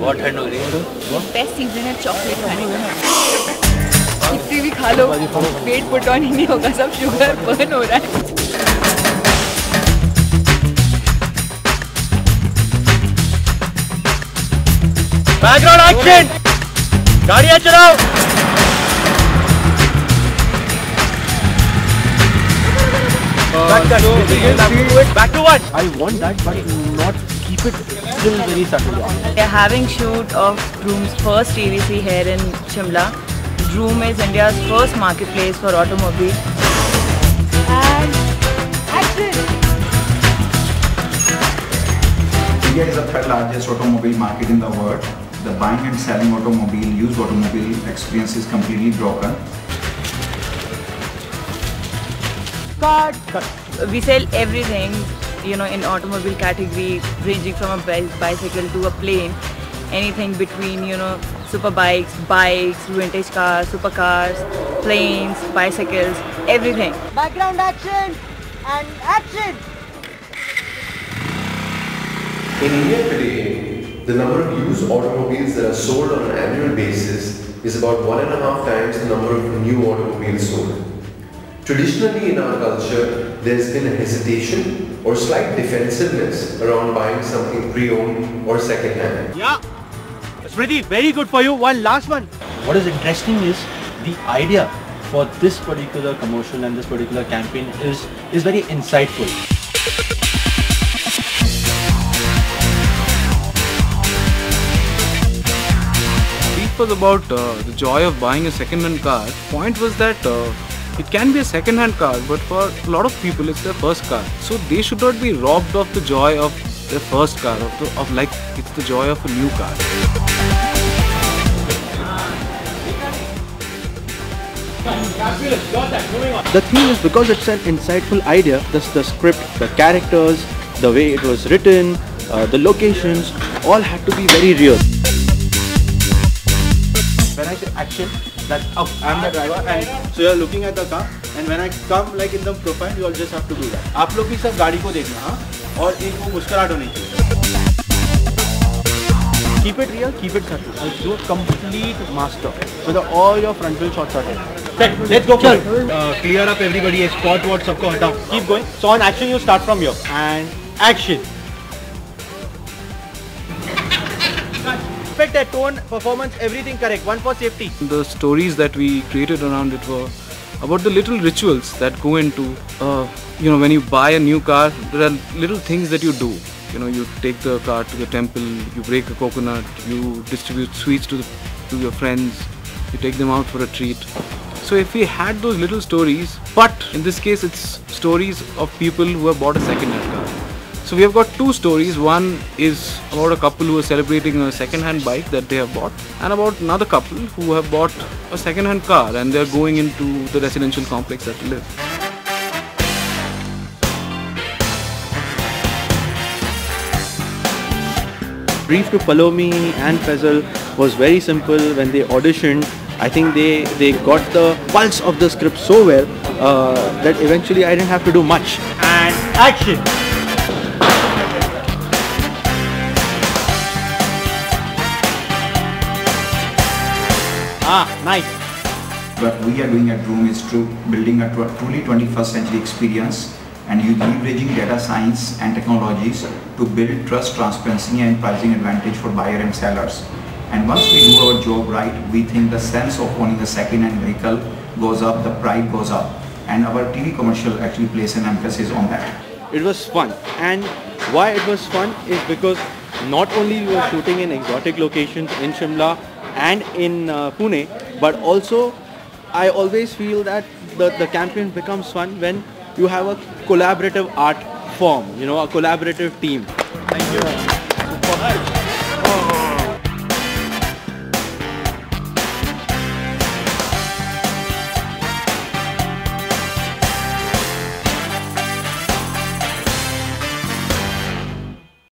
बहुत ठंड हो रही है। बेस्ट सीजन है चॉकलेट खाने का। कितनी भी खा लो वेट पुट ऑन ही नहीं होगा, सब शुगर बर्न हो रहा है। बैकग्राउंड एक्शन, गाड़ियाँ चलाओ। Back to what? I want that, but not keep it still very subtle. We are having shoot of Droom's first TVC here in Shimla. Droom is India's first marketplace for automobile. And action! India is the third largest automobile market in the world. The buying and selling automobile, used automobile experience is completely broken. Cut. We sell everything, you know, in automobile category, ranging from a bicycle to a plane, anything between, you know, super bikes, vintage cars, supercars, planes, bicycles, everything. Background action and action! In India today, the number of used automobiles that are sold on an annual basis is about 1.5 times the number of new automobiles sold. Traditionally in our culture, there's been a hesitation or slight defensiveness around buying something pre-owned or second-hand. Yeah, Smriti, very good for you. One last one. What is interesting is the idea for this particular commercial and this particular campaign is very insightful. It was about the joy of buying a second-hand car. Point was that it can be a second-hand car, but for a lot of people it's their first car. So they should not be robbed of the joy of their first car, of like it's the joy of a new car. The thing is, because it's an insightful idea, the script, the characters, the way it was written, the locations, all had to be very real. When I say action, that's up. I'm the driver, and so you're looking at the car. And when I come like in the profile, you all just have to do that. आप लोग भी सब गाड़ी को देखना, हाँ? और एक वो मुस्कुराहट होनी चाहिए. Keep it real, keep it subtle. Do a complete master. So that all your frontal shots are there. Let's go for it. Clear up everybody. Spot what सबको हटाओ. Keep going. So on action, you start from here. And action. Perfect at tone, performance, everything correct. One for safety. The stories that we created around it were about the little rituals that go into, you know, when you buy a new car, there are little things that you do. You know, you take the car to the temple, you break a coconut, you distribute sweets to your friends, you take them out for a treat. So if we had those little stories, but in this case it's stories of people who have bought a second-hand car. So we have got two stories. One is about a couple who are celebrating a second-hand bike that they have bought, and about another couple who have bought a second-hand car and they are going into the residential complex that they live. Brief to Palomi and Faisal was very simple. When they auditioned, I think they got the pulse of the script so well that eventually I didn't have to do much. And action. Nice. What we are doing at Droom is building a truly 21st century experience, and leveraging data science and technologies to build trust, transparency and pricing advantage for buyer and sellers. And once we do our job right, we think the sense of owning a second-hand vehicle goes up, the pride goes up, and our TV commercial actually places an emphasis on that. It was fun, and why it was fun is because not only we were shooting in exotic locations in Shimla and in Pune, but also I always feel that the campaign becomes fun when you have a collaborative art form, you know, a collaborative team. Thank you.